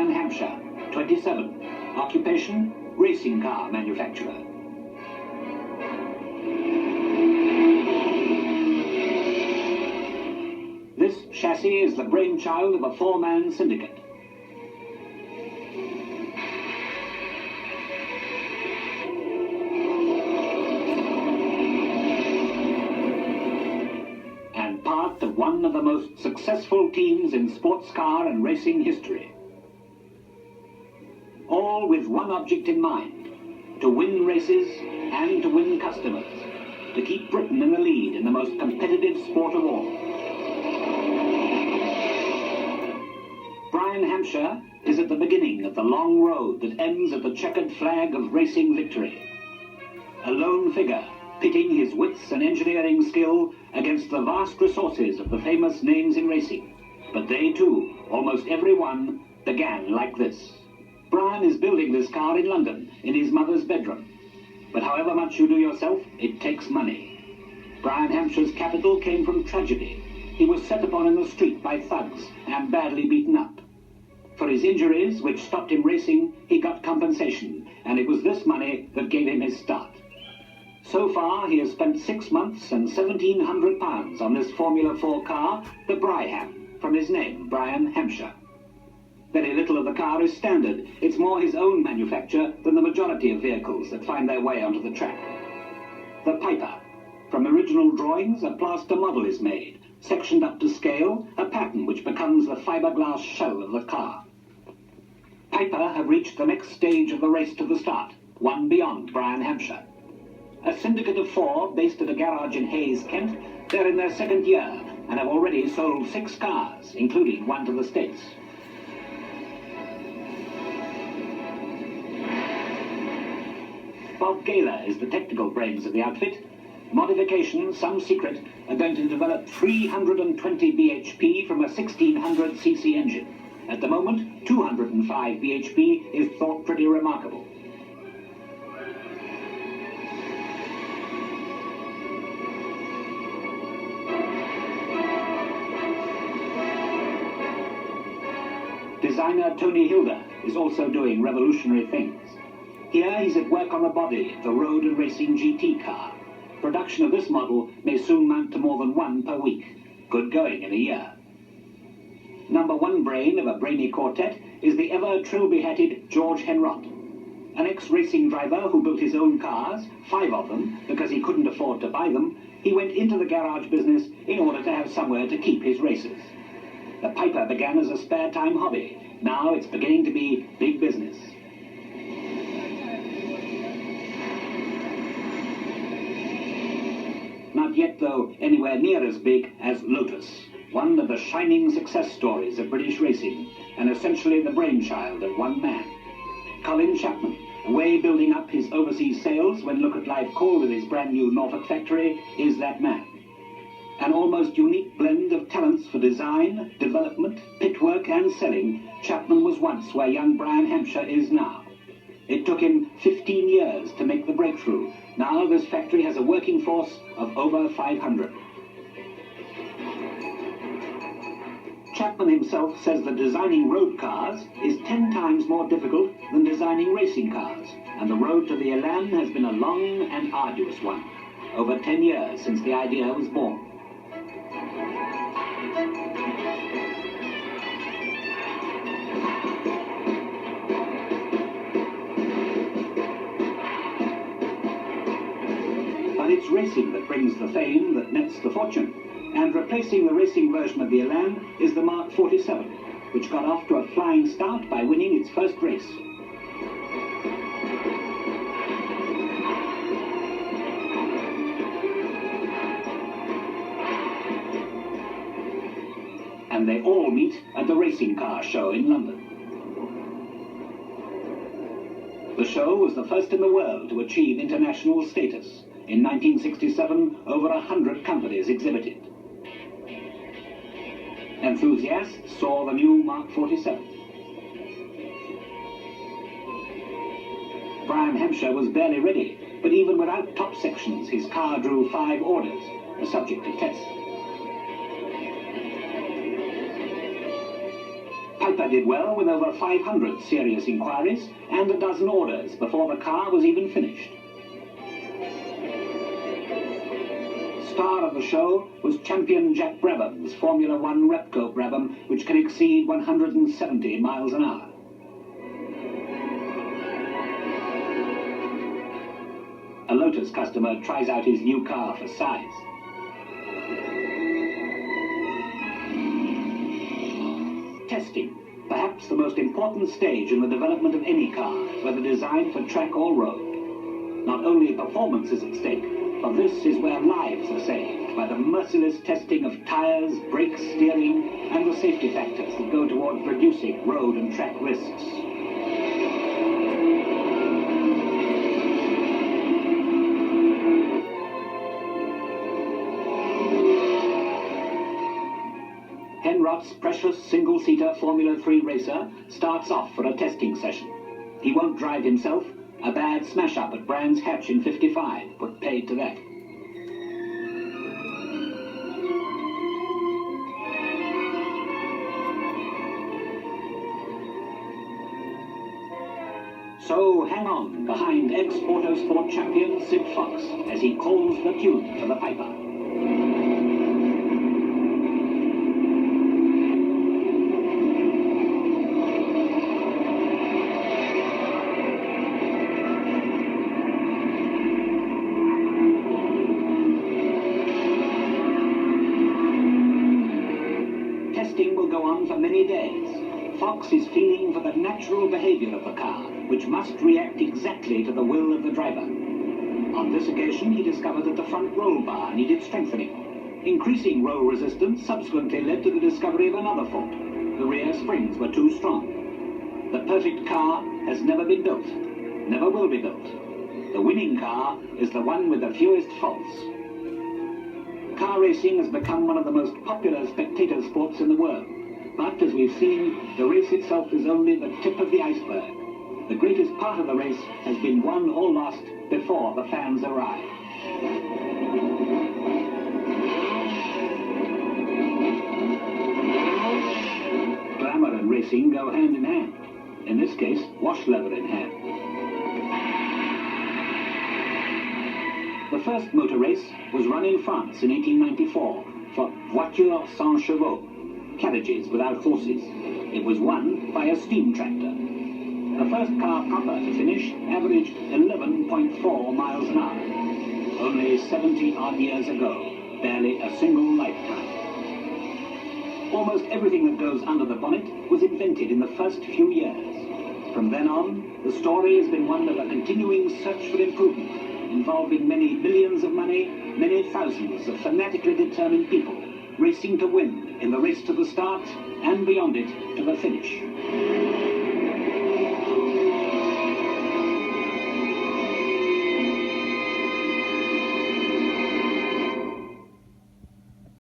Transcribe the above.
Brian Hampsheir, 27. Occupation, racing car manufacturer. This chassis is the brainchild of a four-man syndicate. And part of one of the most successful teams in sports car and racing history. All with one object in mind: to win races and to win customers, to keep Britain in the lead in the most competitive sport of all. Brian Hampsheir is at the beginning of the long road that ends at the checkered flag of racing victory. A lone figure, pitting his wits and engineering skill against the vast resources of the famous names in racing. But they too, almost every one, began like this. Brian is building this car in London, in his mother's bedroom. But however much you do yourself, it takes money. Brian Hampsheir's capital came from tragedy. He was set upon in the street by thugs and badly beaten up. For his injuries, which stopped him racing, he got compensation, and it was this money that gave him his start. So far, he has spent 6 months and £1,700 on this Formula 4 car, the Bryham, from his name, Brian Hampsheir. Very little of the car is standard. It's more his own manufacture than the majority of vehicles that find their way onto the track. The Piper. From original drawings, a plaster model is made, sectioned up to scale, a pattern which becomes the fiberglass shell of the car. Piper have reached the next stage of the race to the start, one beyond Brian Hampsheir. A syndicate of 4, based at a garage in Hayes, Kent, they're in their second year and have already sold 6 cars, including one to the States. Bob Gaylor is the technical brains of the outfit. Modifications, some secret, are going to develop 320 bhp from a 1600cc engine. At the moment, 205 bhp is thought pretty remarkable. Designer Tony Hilda is also doing revolutionary things. Here he's at work on the body of the road and racing GT car. Production of this model may soon mount to more than 1 per week. Good going in a year. Number 1 brain of a brainy quartet is the ever trilby-hatted George Henrott. An ex-racing driver who built his own cars, 5 of them, because he couldn't afford to buy them. He went into the garage business in order to have somewhere to keep his races. The Piper began as a spare time hobby. Now it's beginning to be big business. Not yet, though, anywhere near as big as Lotus, one of the shining success stories of British racing, and essentially the brainchild of one man. Colin Chapman, away building up his overseas sales when Look at Life called at his brand new Norfolk factory, is that man. An almost unique blend of talents for design, development, pitwork and selling, Chapman was once where young Brian Hampsheir is now. It took him 15 years to make the breakthrough. Now this factory has a working force of over 500. Chapman himself says that designing road cars is 10 times more difficult than designing racing cars, and the road to the Elan has been a long and arduous one. Over 10 years since the idea was born. But it's racing that brings the fame that nets the fortune. And replacing the racing version of the Elan is the Mark 47, which got off to a flying start by winning its first race. And they all meet at the racing car show in London. The show was the first in the world to achieve international status. In 1967, over 100 companies exhibited. Enthusiasts saw the new Mark 47. Brian Hampsheir was barely ready, but even without top sections, his car drew 5 orders, a subject of test. Piper did well with over 500 serious inquiries and a dozen orders before the car was even finished. Star of the show was champion Jack Brabham's Formula One Repco Brabham, which can exceed 170 miles an hour. A Lotus customer tries out his new car for size. Testing, perhaps the most important stage in the development of any car, whether designed for track or road. Not only performance is at stake, but this is where lives are saved by the merciless testing of tires, brakes, steering, and the safety factors that go towards reducing road and track risks. Henroth's precious single-seater Formula 3 racer starts off for a testing session. He won't drive himself. A bad smash-up at Brands Hatch in 55 put paid to that. So hang on behind ex-Autosport champion Sid Fox as he calls the tune for the Piper. Testing will go on for many days. Fox is feeling for the natural behavior of the car, which must react exactly to the will of the driver. On this occasion, he discovered that the front roll bar needed strengthening. Increasing roll resistance subsequently led to the discovery of another fault. The rear springs were too strong. The perfect car has never been built, never will be built. The winning car is the one with the fewest faults. Car racing has become one of the most popular spectator sports in the world. But, as we've seen, the race itself is only the tip of the iceberg. The greatest part of the race has been won or lost before the fans arrive. Glamour and racing go hand in hand. In this case, wash leather in hand. The first motor race was run in France in 1894 for voitures sans chevaux, carriages without horses. It was won by a steam tractor. The first car proper to finish averaged 11.4 miles an hour. Only 70-odd years ago, barely a single lifetime. Almost everything that goes under the bonnet was invented in the first few years. From then on, the story has been one of a continuing search for improvement, involving many millions of money, many thousands of fanatically determined people, racing to win in the race to the start and beyond it to the finish.